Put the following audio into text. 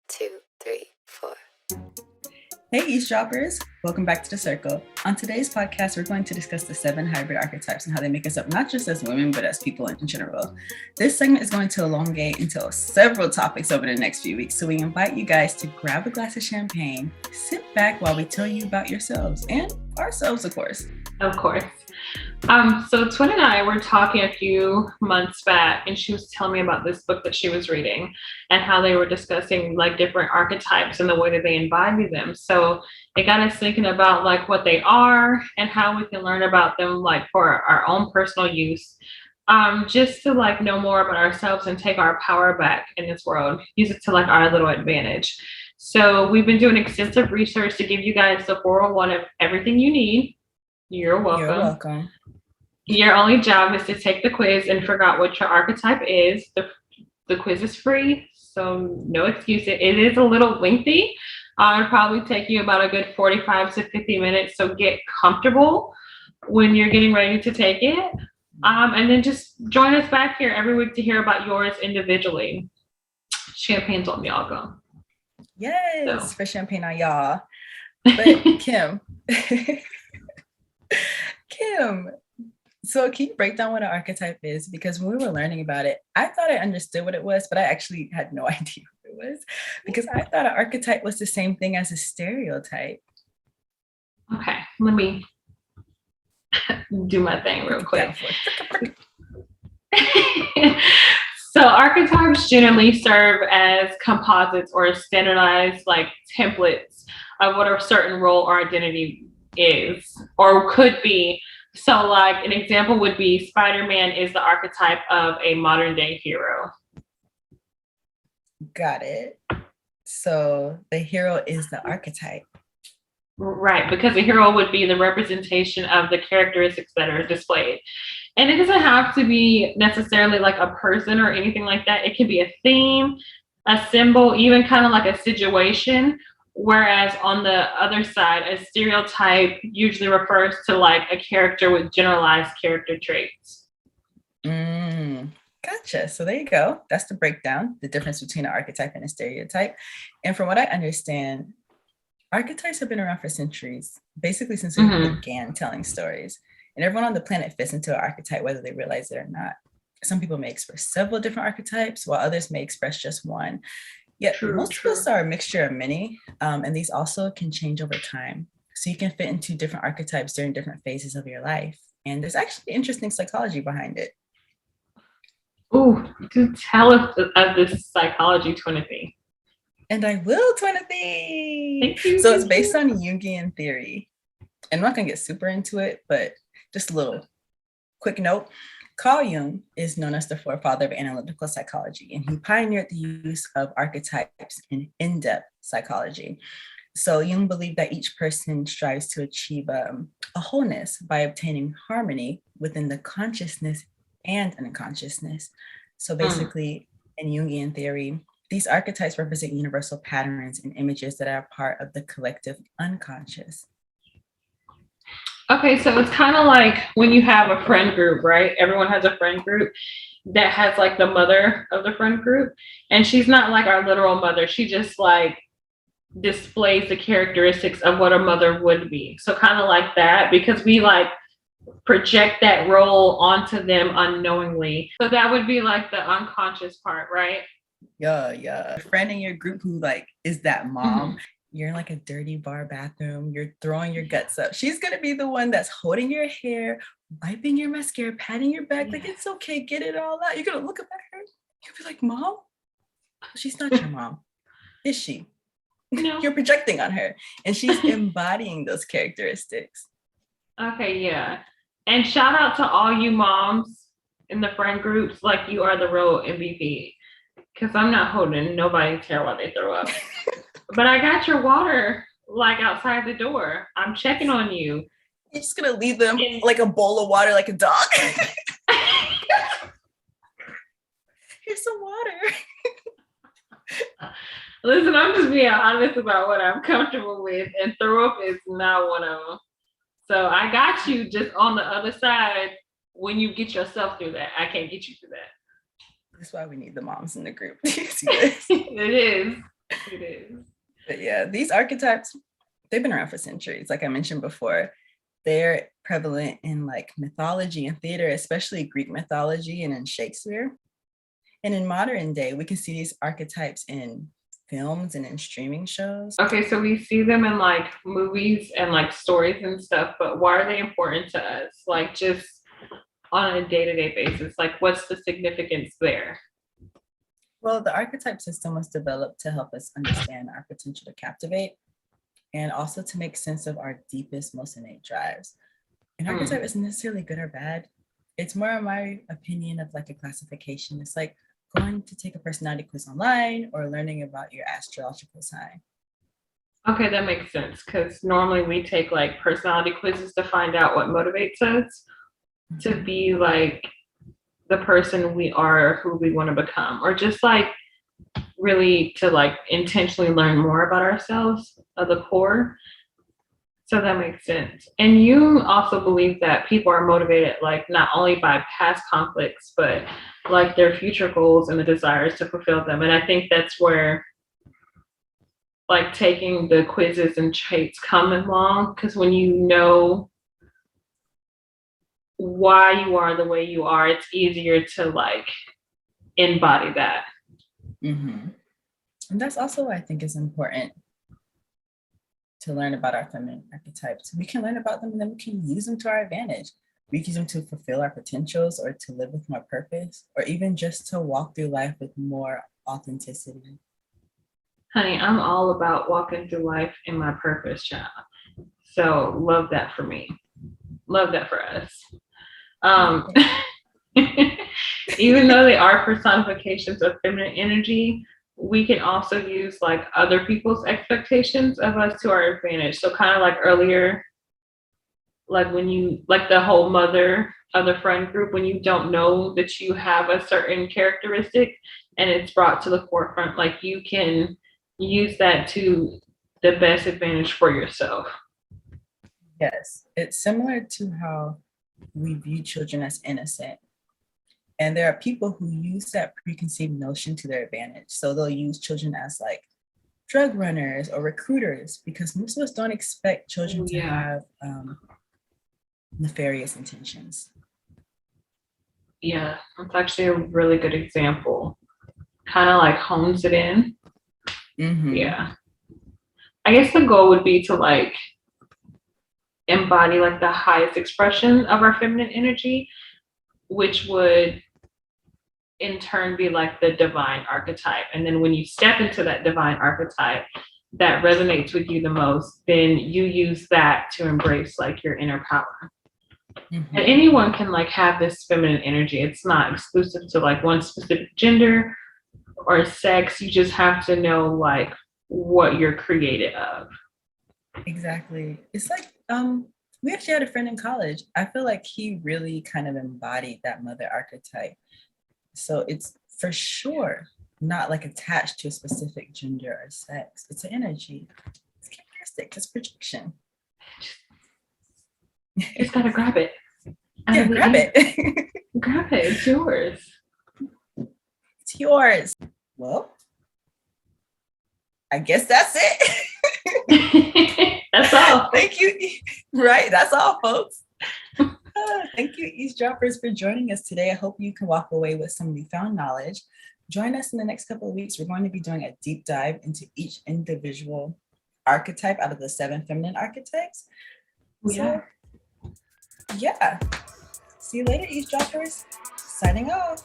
2, 3, 4. Hey eavesdroppers, welcome back to The Circle. On today's podcast, we're going to discuss the 7 hybrid archetypes and how they make us up not just as women, but as people in general. This segment is going to elongate into several topics over the next few weeks, so we invite you guys to grab a glass of champagne, sit back while we tell you about yourselves, and ourselves, of course. Of course. So Twin and I were talking a few months back, and she was telling me about this book that she was reading and how they were discussing like different archetypes and the way that they embody them. So it got us thinking about like what they are and how we can learn about them like for our own personal use. Just to like know more about ourselves and take our power back in this world, use it to like our little advantage. So we've been doing extensive research to give you guys the 401 of everything you need. You're welcome. You're welcome. Your only job is to take the quiz and figure out what your archetype is. The quiz is free, so no excuse. It is a little lengthy. It'll probably take you about a good 45 to 50 minutes, so get comfortable when you're getting ready to take it. And then just join us back here every week to hear about yours individually. Champagne's on y'all, go. Yes, for champagne on y'all. But Kim, so can you break down what an archetype is? Because when we were learning about it, I thought I understood what it was, but I actually had no idea what it was because I thought an archetype was the same thing as a stereotype. Okay, let me do my thing real quick. So archetypes generally serve as composites or standardized like templates of what a certain role or identity is or could be. So like an example would be Spider-Man is the archetype of a modern day hero. Got it. So the hero is the archetype. Right, because the hero would be the representation of the characteristics that are displayed. And it doesn't have to be necessarily like a person or anything like that. It can be a theme, a symbol, even kind of like a situation. Whereas on the other side, a stereotype usually refers to like a character with generalized character traits. Gotcha. So there you go. That's the breakdown, the difference between an archetype and a stereotype. And from what I understand, archetypes have been around for centuries, basically since we began telling stories. And everyone on the planet fits into an archetype, whether they realize it or not. Some people may express several different archetypes, while others may express just one. Yet most of us are a mixture of many, and these also can change over time. So you can fit into different archetypes during different phases of your life. And there's actually interesting psychology behind it. Oh, do tell us of this psychology, Twinathy. And I will, Twinathy. Thank you. So it's based on Jungian theory. And I'm not going to get super into it, but just a little quick note. Carl Jung is known as the forefather of analytical psychology, and he pioneered the use of archetypes in in-depth psychology. So Jung believed that each person strives to achieve a wholeness by obtaining harmony within the consciousness and unconsciousness. So basically, in Jungian theory, these archetypes represent universal patterns and images that are part of the collective unconscious. Okay, so it's kind of like when you have a friend group, right? Everyone has a friend group that has like the mother of the friend group. And she's not like our literal mother. She just like displays the characteristics of what a mother would be. So kind of like that, because we like project that role onto them unknowingly. So that would be like the unconscious part, right? Yeah. A friend in your group who like is that mom. You're in like a dirty bar bathroom, you're throwing your guts up. She's going to be the one that's holding your hair, wiping your mascara, patting your back, like, it's okay, get it all out. You're going to look up at her. You'll be like, Mom? She's not your mom. Is she? No. You're projecting on her. And she's embodying those characteristics. Okay, yeah. And shout out to all you moms in the friend groups. Like, you are the real MVP. Because I'm not holding nobody's hair while they throw up. But I got your water like outside the door. I'm checking on you. You're just gonna leave them like a bowl of water, like a dog. Here's some water. Listen, I'm just being honest about what I'm comfortable with, and throw up is not one of them. So I got you just on the other side when you get yourself through that. I can't get you through that. That's why we need the moms in the group. You see this? It is. It is. But yeah, these archetypes, they've been around for centuries. Like I mentioned before, they're prevalent in like mythology and theater, especially Greek mythology and in Shakespeare. And in modern day, we can see these archetypes in films and in streaming shows. Okay, so we see them in like movies and like stories and stuff, but why are they important to us? Like just on a day-to-day basis, like what's the significance there? Well, the archetype system was developed to help us understand our potential to captivate and also to make sense of our deepest, most innate drives. An archetype isn't necessarily good or bad. It's more, in my opinion, of like a classification. It's like going to take a personality quiz online or learning about your astrological sign. Okay, that makes sense because normally we take like personality quizzes to find out what motivates us to be like the person we are, who we want to become, or just like really to like intentionally learn more about ourselves at the core. So that makes sense. And you also believe that people are motivated like not only by past conflicts, but like their future goals and the desires to fulfill them. And I think that's where like taking the quizzes and traits come along, because when you know why you are the way you are, it's easier to like embody that. Mm-hmm. And that's also why I think is important to learn about our feminine archetypes. We can learn about them and then we can use them to our advantage. We can use them to fulfill our potentials or to live with more purpose, or even just to walk through life with more authenticity. Honey, I'm all about walking through life in my purpose, child. So love that for me. Love that for us. Even though they are personifications of feminine energy, we can also use like other people's expectations of us to our advantage. So kind of like earlier, like when you like the whole mother of the friend group, when you don't know that you have a certain characteristic and it's brought to the forefront, like you can use that to the best advantage for yourself. Yes, it's similar to how we view children as innocent. And there are people who use that preconceived notion to their advantage. So they'll use children as like drug runners or recruiters because most of us don't expect children to have nefarious intentions. Yeah, it's actually a really good example. Kind of like hones it in. Mm-hmm. Yeah. I guess the goal would be to like embody like the highest expression of our feminine energy, which would in turn be like the divine archetype. And then when you step into that divine archetype that resonates with you the most, then you use that to embrace like your inner power. Mm-hmm. And anyone can like have this feminine energy. It's not exclusive to like one specific gender or sex. You just have to know like what you're created of. Exactly. It's like we actually had a friend in college. I feel like he really kind of embodied that mother archetype. So it's for sure not like attached to a specific gender or sex. It's an energy. It's characteristic. It's projection. You just gotta grab it. Yeah, grab it. Grab it. It's yours. It's yours. Well, I guess that's it. That's all. Thank you. Right. That's all, folks. Thank you, eavesdroppers, for joining us today. I hope you can walk away with some newfound knowledge. Join us in the next couple of weeks. We're going to be doing a deep dive into each individual archetype out of the 7 feminine archetypes. Yeah. So, yeah. See you later, eavesdroppers. Signing off.